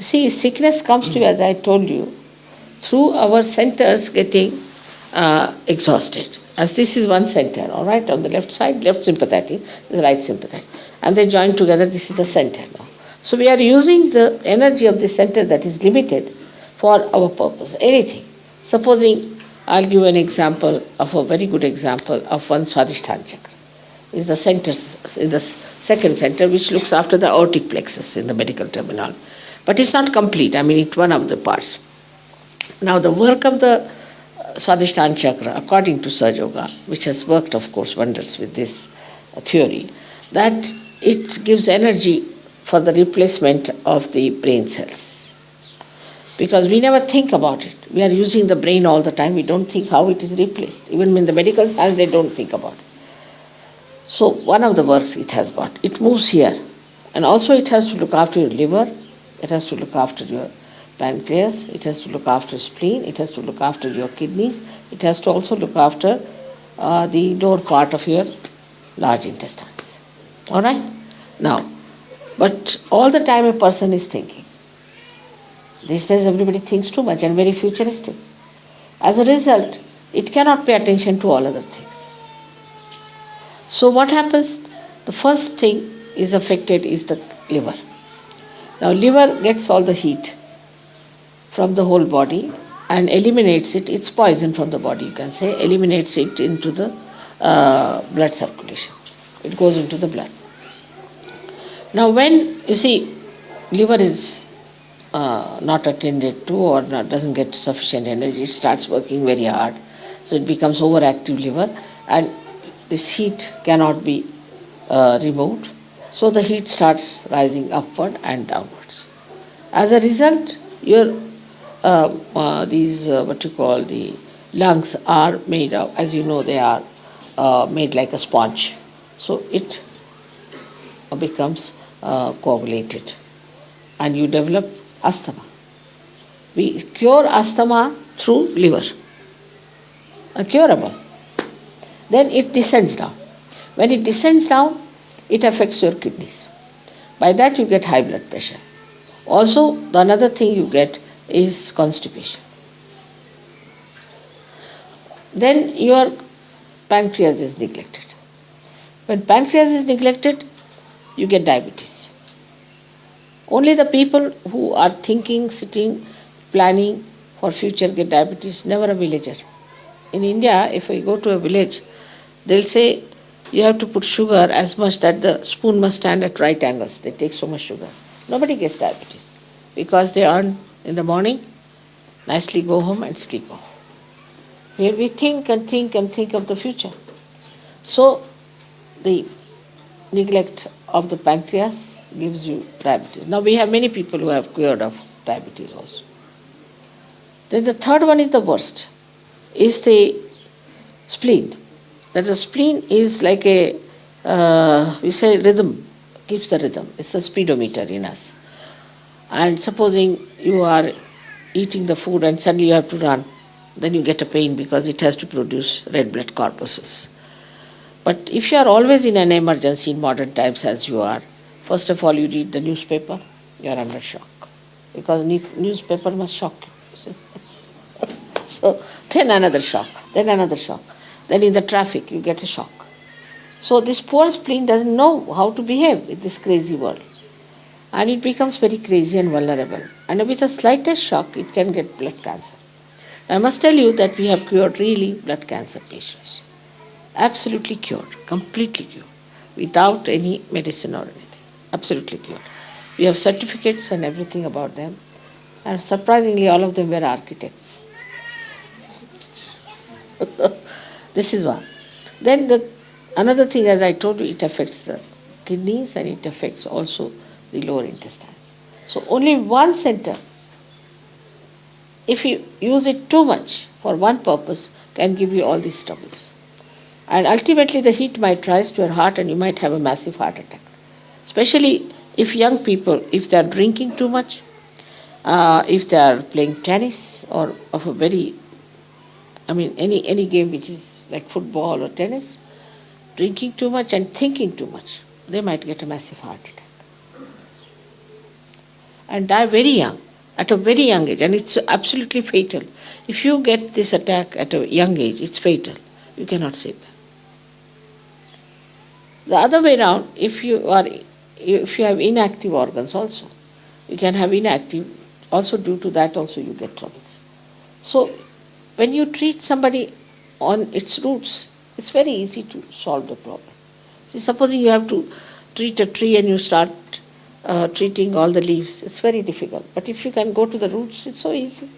See, sickness comes to you, as I told you, through our centers getting exhausted. As this is one center, all right, on the left side, left sympathetic, the right sympathetic. And they join together, this is the center now. So we are using the energy of the center that is limited for our purpose, anything. Supposing, I'll give an example of a very good example of one Swadhisthana Chakra. Is the center, in the second center, which looks after the aortic plexus in the medical terminology. But it's not complete, I mean, it's one of the parts. Now, the work of the Swadhisthana Chakra, according to SahajaYoga, which has worked, of course, wonders with this theory, that it gives energy for the replacement of the brain cells. Because we never think about it. We are using the brain all the time. We don't think how it is replaced. Even in the medical science, they don't think about it. So one of the works it has got, it moves here. And also it has to look after your liver, it has to look after your pancreas, it has to look after spleen, it has to look after your kidneys, it has to also look after the lower part of your large intestines. Alright? Now, but all the time a person is thinking. These days everybody thinks too much and very futuristic. As a result, it cannot pay attention to all other things. So what happens? The first thing is affected is the liver. Now liver gets all the heat from the whole body and eliminates it. It's poison from the body, you can say, eliminates it into the blood circulation. It goes into the blood. Now when, you see, liver is not attended to or doesn't get sufficient energy, it starts working very hard. So it becomes overactive liver and this heat cannot be removed. So the heat starts rising upward and downwards. As a result, your the lungs are made of, as you know, they are made like a sponge. So it becomes coagulated and you develop asthma. We cure asthma through liver. Curable. Then it descends down. When it descends down, it affects your kidneys. By that you get high blood pressure. Also, the another thing you get is constipation. Then your pancreas is neglected. When pancreas is neglected, you get diabetes. Only the people who are thinking, sitting, planning for future get diabetes, never a villager. In India, if I go to a village, they'll say you have to put sugar as much that the spoon must stand at right angles. They take so much sugar. Nobody gets diabetes because they earn in the morning, nicely go home and sleep off. Here we think and think and think of the future. So the neglect of the pancreas gives you diabetes. Now we have many people who have cured of diabetes also. Then the third one is the worst, is the spleen. That the spleen is like a, we say rhythm, keeps the rhythm. It's a speedometer in us. And supposing you are eating the food and suddenly you have to run, then you get a pain because it has to produce red blood corpuscles. But if you are always in an emergency in modern times as you are, first of all you read the newspaper, you are under shock. Because newspaper must shock you. So then another shock, then another shock. Then in the traffic you get a shock. So this poor spleen doesn't know how to behave in this crazy world. And it becomes very crazy and vulnerable. And with the slightest shock, it can get blood cancer. I must tell you that we have cured really blood cancer patients. Absolutely cured, completely cured, without any medicine or anything. Absolutely cured. We have certificates and everything about them. And surprisingly, all of them were architects. This is one. Then another thing, as I told you, it affects the kidneys and it affects also the lower intestines. So only one center, if you use it too much for one purpose, can give you all these troubles. And ultimately the heat might rise to your heart and you might have a massive heart attack. Especially if young people, if they are drinking too much, if they are playing tennis or of a very, any game which is like football or tennis, drinking too much and thinking too much, they might get a massive heart attack. and die very young, at a very young age, and it's absolutely fatal. If you get this attack at a young age, it's fatal. You cannot save them. The other way around, if you have inactive organs also, you can have inactive, also due to that also you get troubles. So when you treat somebody on its roots, it's very easy to solve the problem. See, supposing you have to treat a tree and you start treating all the leaves, it's very difficult. But if you can go to the roots, it's so easy.